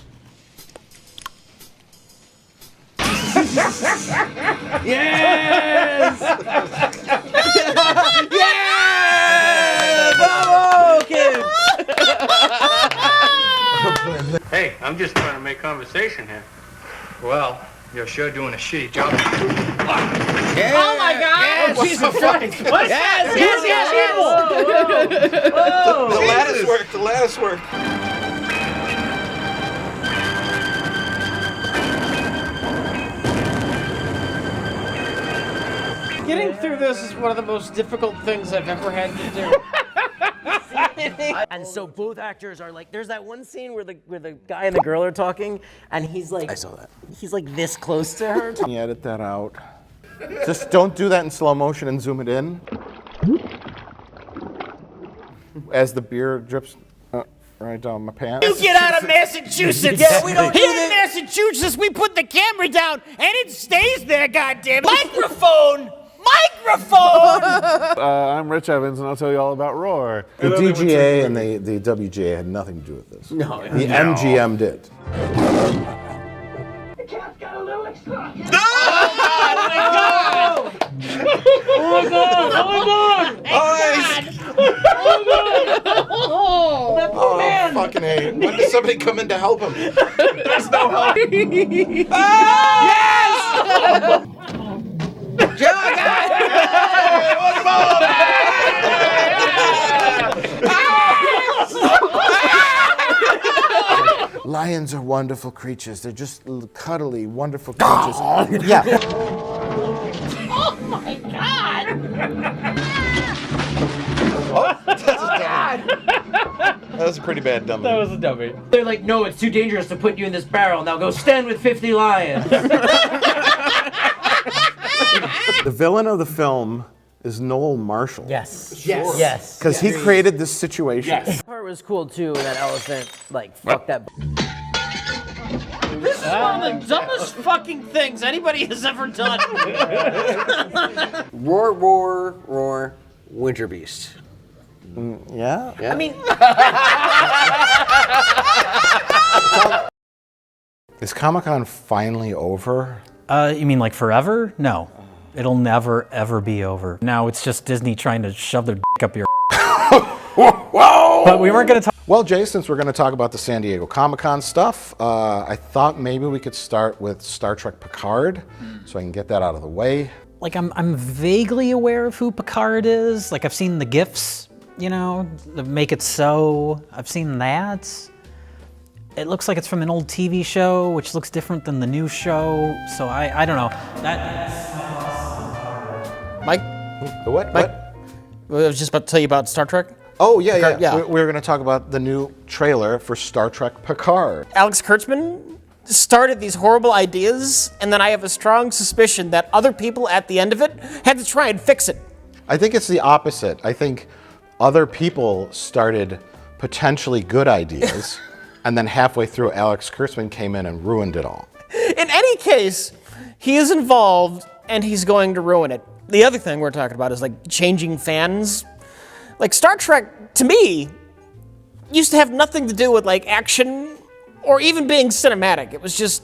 Yes! Yeah! Bravo, kid! Hey, I'm just trying to make conversation here. Well, you're sure doing a shitty job. Yeah. Oh my God! Yes. Oh, Jesus Christ! What? Yes. Whoa. The lattice work. The lattice work. Getting through this is one of the most difficult things I've ever had to do. And so both actors are like, there's that one scene where the guy and the girl are talking, and he's like, I saw that. He's like this close to her. Can you edit that out? Just don't do that in slow motion and zoom it in. As the beer drips. right down my pants. You get out of Massachusetts. Yeah, we don't Here do in Massachusetts, we put the camera down and it stays there, goddamn. Microphone! Microphone! I'm Rich Evans, and I'll tell you all about Roar. The DGA and the WGA had nothing to do with this. No. The MGM did. Oh, fucking A. When does somebody come in to help him? There's no help. Yes! John, Lions are wonderful creatures. They're just cuddly, wonderful creatures. Yeah. Oh my god! That was a pretty bad dummy. That was a dummy. They're like, no, it's too dangerous to put you in this barrel. Now go stand with 50 lions. The villain of the film is Noel Marshall. Yes. Yes. Yes. Because he created this situation. Yes. That part was cool too. That elephant, like, fuck that. This is one of the dumbest fucking things anybody has ever done. Roar, roar, roar, winter beast. Yeah? I mean... Is Comic-Con finally over? You mean like forever? No. It'll never, ever be over. Now it's just Disney trying to shove their dick up your Whoa! But we weren't going to talk. Well, Jay, since we're going to talk about the San Diego Comic-Con stuff, I thought maybe we could start with Star Trek Picard, so I can get that out of the way. Like, I'm vaguely aware of who Picard is. Like, I've seen the GIFs, you know, that make it so. I've seen that. It looks like it's from an old TV show, which looks different than the new show. So I don't know. Mike? The what? Mike? I was just about to tell you about Star Trek. Oh, yeah, Picard, yeah. We were going to talk about the new trailer for Star Trek Picard. Alex Kurtzman started these horrible ideas, and then I have a strong suspicion that other people at the end of it had to try and fix it. I think it's the opposite. I think other people started potentially good ideas, and then halfway through, Alex Kurtzman came in and ruined it all. In any case, he is involved, and he's going to ruin it. The other thing we're talking about is like changing fans. Like Star Trek, to me, used to have nothing to do with like action or even being cinematic. It was just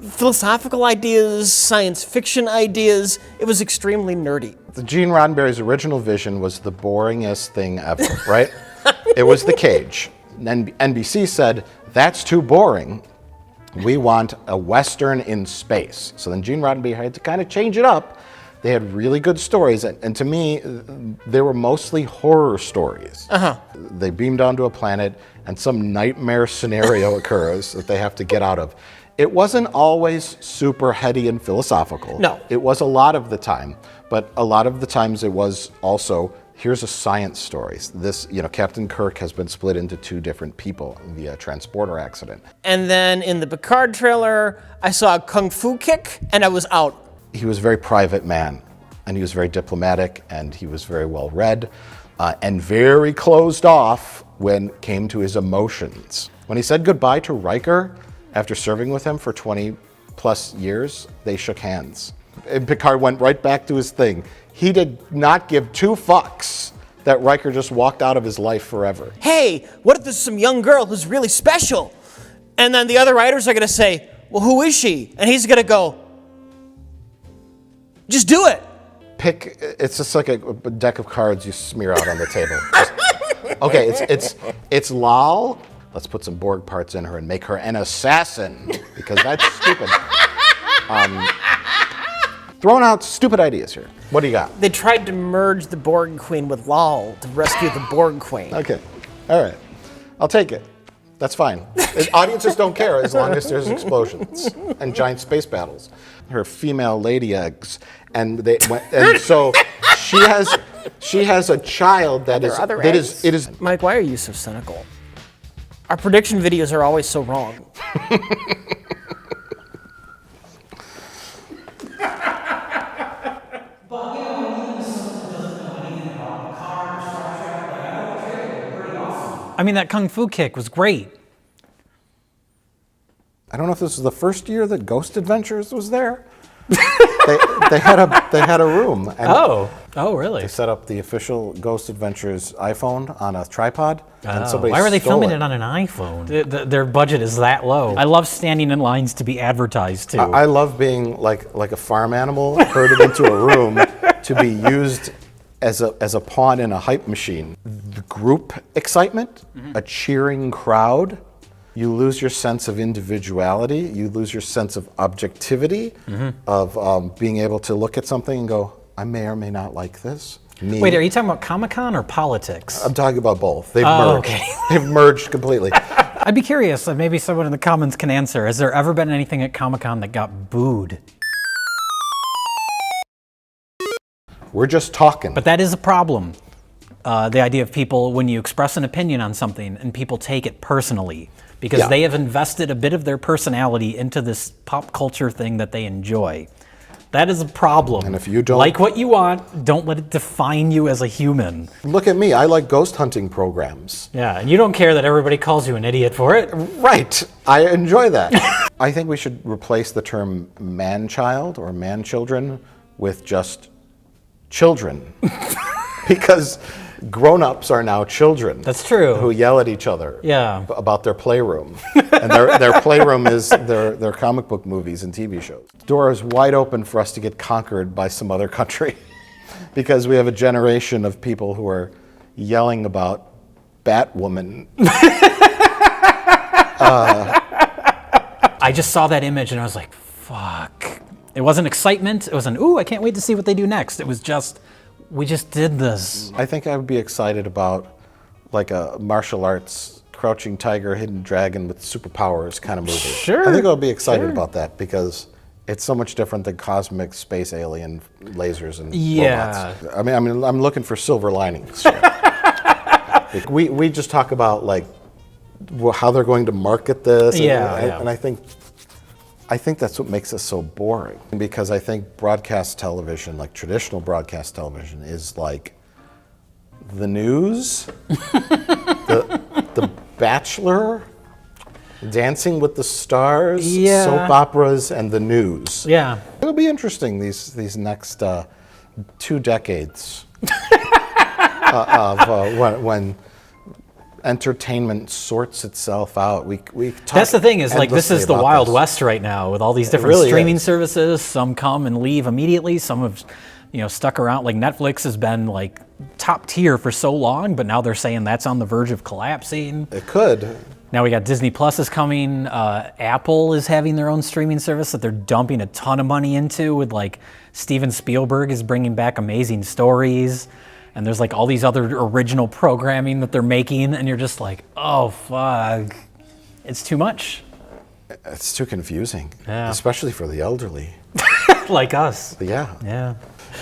philosophical ideas, science fiction ideas. It was extremely nerdy. The Gene Roddenberry's original vision was the boringest thing ever, right? It was the cage. And NBC said, that's too boring. We want a Western in space. So then Gene Roddenberry had to kind of change it up. They had really good stories, and to me, they were mostly horror stories. They beam down to a planet, and some nightmare scenario occurs that they have to get out of. It wasn't always super heady and philosophical. No. It was a lot of the time, but a lot of the times it was also, here's a science story. This, you know, Captain Kirk has been split into two different people via transporter accident. And then in the Picard trailer, I saw a kung fu kick, and I was out. He was a very private man, and he was very diplomatic, and he was very well read, and very closed off when it came to his emotions. When he said goodbye to Riker, after serving with him for 20 plus years, they shook hands. And Picard went right back to his thing. He did not give two fucks that Riker just walked out of his life forever. Hey, what if there's some young girl who's really special? And then the other writers are going to say, well, who is she? And he's going to go, just do it. It's just like a deck of cards you smear out on the table. Okay, it's Lal. Let's put some Borg parts in her and make her an assassin, because that's stupid. Throwing out stupid ideas here. What do you got? They tried to merge the Borg Queen with Lal to rescue the Borg Queen. Okay, all right. I'll take it. That's fine. Audiences don't care as long as there's explosions and giant space battles. Her female lady eggs, and so she has a child that is. Mike, why are you so cynical? Our prediction videos are always so wrong. I mean, that kung fu kick was great. I don't know if this was the first year that Ghost Adventures was there. they had a room. And oh, really? They set up the official Ghost Adventures iPhone on a tripod, and Oh, somebody why were they stole filming it on an iPhone? Their budget is that low. I love standing in lines to be advertised too. I love being like a farm animal herded into a room to be used as a pawn in a hype machine. The group excitement, a cheering crowd. You lose your sense of individuality. You lose your sense of objectivity, of being able to look at something and go, I may or may not like this. Me. Wait, are you talking about Comic-Con or politics? I'm talking about both. They've merged. Okay. They've merged completely. I'd be curious, maybe someone in the comments can answer. Has there ever been anything at Comic-Con that got booed? We're just talking. But that is a problem. The idea of people, when you express an opinion on something and people take it personally, because they have invested a bit of their personality into this pop culture thing that they enjoy. That is a problem. And if you don't like what you want, don't let it define you as a human. Look at me, I like ghost hunting programs. Yeah, and you don't care that everybody calls you an idiot for it. Right, I enjoy that. I think we should replace the term man-child or man-children with just children. Because grown-ups are now children. That's true. Who yell at each other about their playroom. And their playroom is their comic book movies and TV shows. The door is wide open for us to get conquered by some other country because we have a generation of people who are yelling about Batwoman. I just saw that image and I was like, fuck. It wasn't excitement. It wasn't, ooh, I can't wait to see what they do next. It was just, we just did this. I think I would be excited about like a martial arts, crouching tiger, hidden dragon with superpowers kind of movie. Sure. I think I would be excited about that because it's so much different than cosmic space alien lasers and robots. I mean, I'm looking for silver linings. we just talk about like how they're going to market this. And I think that's what makes us so boring, because I think broadcast television, like traditional broadcast television, is like the news, the Bachelor, Dancing with the Stars, soap operas, and the news. Yeah. It'll be interesting these next 2 decades of when entertainment sorts itself out. We That's the thing, is like this is the Wild this. West right now with all these different really streaming is. services. Some come and leave immediately. Some have, stuck around. Like Netflix has been like top tier for so long, but now they're saying that's on the verge of collapsing. It could. Now we got Disney Plus is coming. Apple is having their own streaming service that they're dumping a ton of money into. With like Steven Spielberg is bringing back Amazing Stories. And there's like all these other original programming that they're making, and you're just like, oh fuck, it's too much. It's too confusing, especially for the elderly. Like us. Yeah.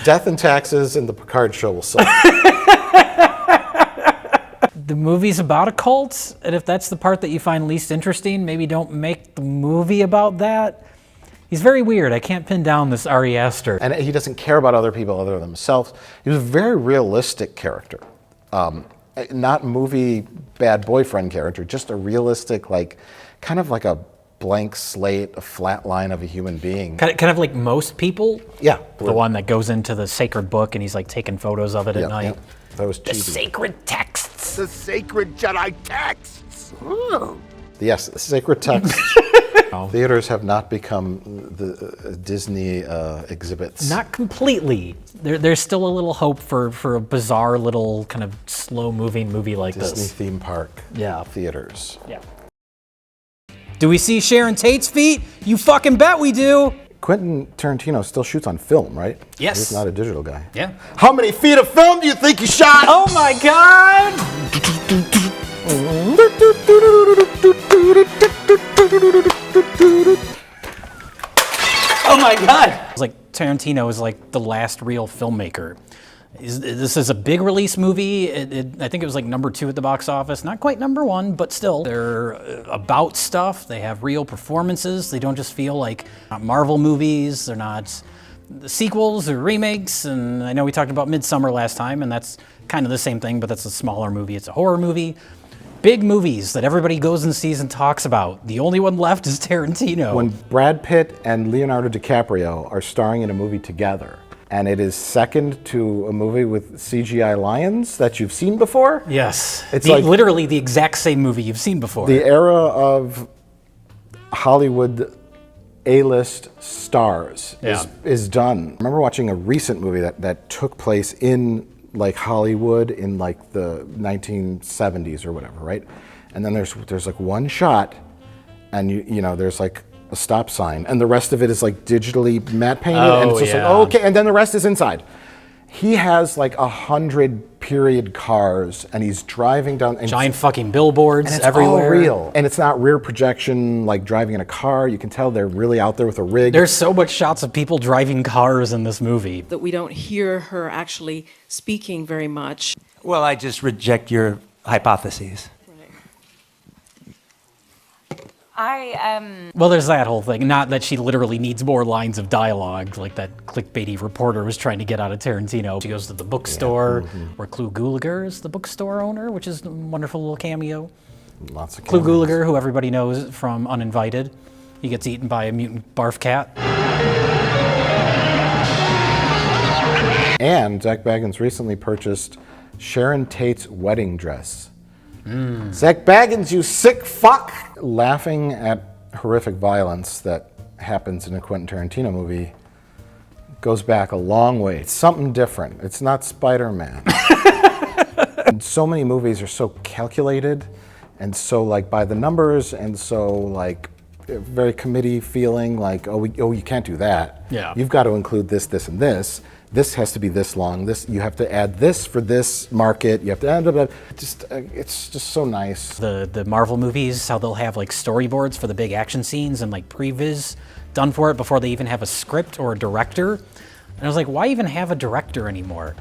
Death and Taxes and the Picard Show will suck. The movie's about a cult, and if that's the part that you find least interesting, maybe don't make the movie about that. He's very weird. I can't pin down this Ari Aster. And he doesn't care about other people other than himself. He was a very realistic character. Not movie bad boyfriend character, just a realistic, like, kind of like a blank slate, a flat line of a human being. Kind of like most people? Yeah. The one that goes into the sacred book and he's like taking photos of it at night. Yeah. That was cheesy. The sacred texts. The sacred Jedi texts. Ooh. Yes, the sacred texts. Theaters have not become the Disney exhibits. Not completely. There's still a little hope for a bizarre little kind of slow-moving movie like Disney this. theme park theaters. Yeah. Do we see Sharon Tate's feet? You fucking bet we do. Quentin Tarantino still shoots on film, right? Yes. He's not a digital guy. Yeah. How many feet of film do you think he shot? Oh my god! Oh my god! It's like Tarantino is like the last real filmmaker. This is a big release movie. I think it was like #2 at the box office. Not quite #1, but still. They're about stuff. They have real performances. They don't just feel like Marvel movies. They're not sequels or remakes. And I know we talked about Midsommar last time, and that's kind of the same thing, but that's a smaller movie. It's a horror movie. big movies that everybody goes and sees and talks about. The only one left is Tarantino. When Brad Pitt and Leonardo DiCaprio are starring in a movie together, and it is second to a movie with CGI lions that you've seen before. Yes. It's literally the exact same movie you've seen before. The era of Hollywood A-list stars is done. I remember watching a recent movie that took place in like Hollywood in like the 1970s or whatever, right? And then there's like one shot, and you know there's like a stop sign, and the rest of it is like digitally matte painted, and it's just like, oh, okay, and then the rest is inside. He has like 100 period cars, and he's driving down giant fucking billboards and it's everywhere. all real, and it's not rear projection like driving in a car. You can tell they're really out there with a rig. There's so much shots of people driving cars in this movie. That we don't hear her actually speaking very much. Well, I just reject your hypotheses. Well, there's that whole thing. Not that she literally needs more lines of dialogue, like that clickbaity reporter was trying to get out of Tarantino. She goes to the bookstore, where Clu Gulager is the bookstore owner, which is a wonderful little cameo. Lots of Clu Gulager, who everybody knows from Uninvited. He gets eaten by a mutant barf cat. And Zach Baggins recently purchased Sharon Tate's wedding dress. Zach Baggins, you sick fuck! Laughing at horrific violence that happens in a Quentin Tarantino movie goes back a long way. It's something different. It's not Spider-Man. And so many movies are so calculated and so like by the numbers and so like very committee feeling like, oh, you can't do that. Yeah. You've got to include this, this, and this. This has to be this long. This you have to add this for this market. You have to add it's just so nice. The Marvel movies, how they'll have like storyboards for the big action scenes and like previs done for it before they even have a script or a director. And I was like, why even have a director anymore?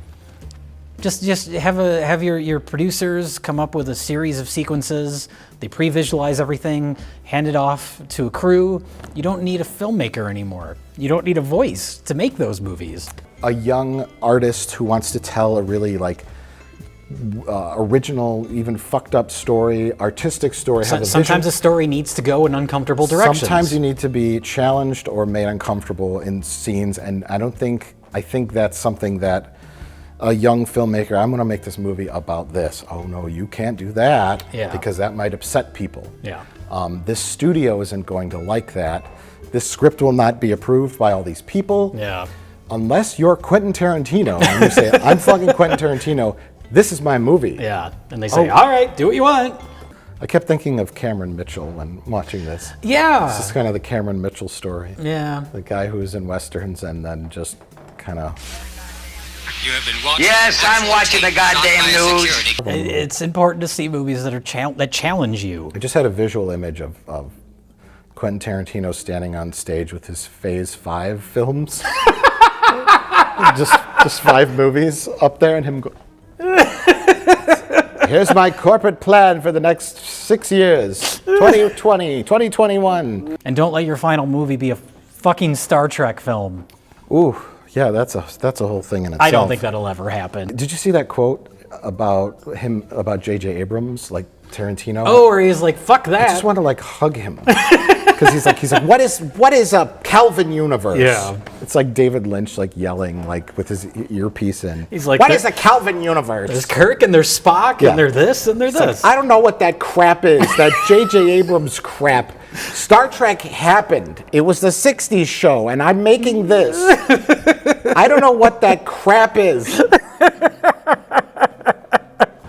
Just have your producers come up with a series of sequences. They pre-visualize everything, hand it off to a crew. You don't need a filmmaker anymore. You don't need a voice to make those movies. A young artist who wants to tell a really like original, even fucked up story, artistic story. Sometimes a story needs to go in uncomfortable directions. Sometimes you need to be challenged or made uncomfortable in scenes, and I think that's something that a young filmmaker, I'm gonna make this movie about this. Oh no, you can't do that because that might upset people. Yeah. This studio isn't going to like that. This script will not be approved by all these people. Yeah. Unless you're Quentin Tarantino and you say, I'm fucking Quentin Tarantino, this is my movie. Yeah, and they say, all right, do what you want. I kept thinking of Cameron Mitchell when watching this. Yeah. This is kind of the Cameron Mitchell story. Yeah. The guy who's in Westerns and then just kind of... Yes, I'm watching the goddamn news. It's important to see movies that that challenge you. I just had a visual image of Quentin Tarantino standing on stage with his Phase 5 films. just 5 movies up there and him go, here's my corporate plan for the next 6 years, 2020, 2021. And don't let your final movie be a fucking Star Trek film. Ooh, yeah, that's a whole thing in itself. I don't think that'll ever happen. Did you see that quote about J.J. Abrams, like Tarantino? Oh, where he's like, fuck that. I just want to like hug him. Because he's like, what is a Calvin universe? Yeah. It's like David Lynch like yelling like with his earpiece in. He's like, what is a Calvin universe? There's Kirk and there's Spock and they're this and they're this. Like, I don't know what that crap is. That J.J. Abrams crap. Star Trek happened. It was the 60s show and I'm making this. I don't know what that crap is.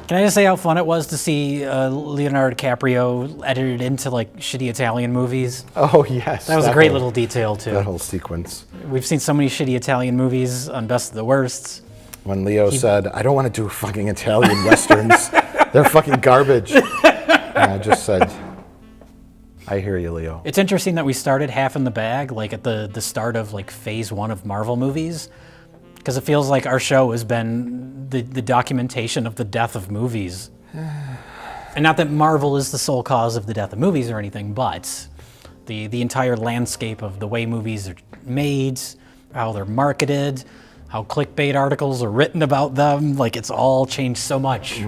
Can I just say how fun it was to see Leonardo DiCaprio edited into like shitty Italian movies? Oh yes, that was a great little detail too. That whole sequence. We've seen so many shitty Italian movies on Best of the Worsts. When Leo said, "I don't want to do fucking Italian westerns. They're fucking garbage," and I just said, "I hear you, Leo." It's interesting that we started half in the bag, like at the start of like Phase 1 of Marvel movies. Because it feels like our show has been the documentation of the death of movies. And not that Marvel is the sole cause of the death of movies or anything, but the entire landscape of the way movies are made, how they're marketed, how clickbait articles are written about them, like it's all changed so much.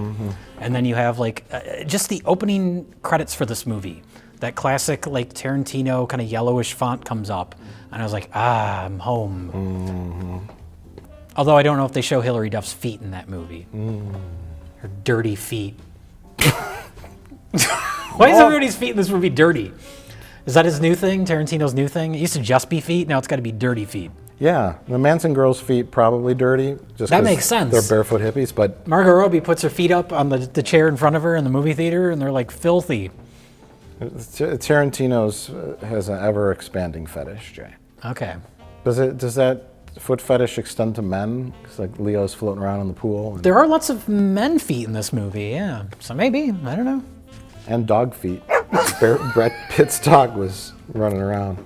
And then you have like just the opening credits for this movie. That classic like Tarantino kind of yellowish font comes up, and I was like, I'm home. Mm-hmm. Although I don't know if they show Hilary Duff's feet in that movie. Her dirty feet. Why is everybody's feet in this movie dirty? Is that his new thing? Tarantino's new thing? It used to just be feet. Now it's got to be dirty feet. Yeah, the Manson girls' feet probably dirty. Just That 'cause makes sense. They're barefoot hippies, but Margot Robbie puts her feet up on the chair in front of her in the movie theater, and they're like filthy. Tarantino's has an ever-expanding fetish, Jay. Okay. Does that foot fetish extend to men? It's like Leo's floating around in the pool. There are lots of men feet in this movie, yeah. So maybe, I don't know. And dog feet. Brett Pitt's dog was running around.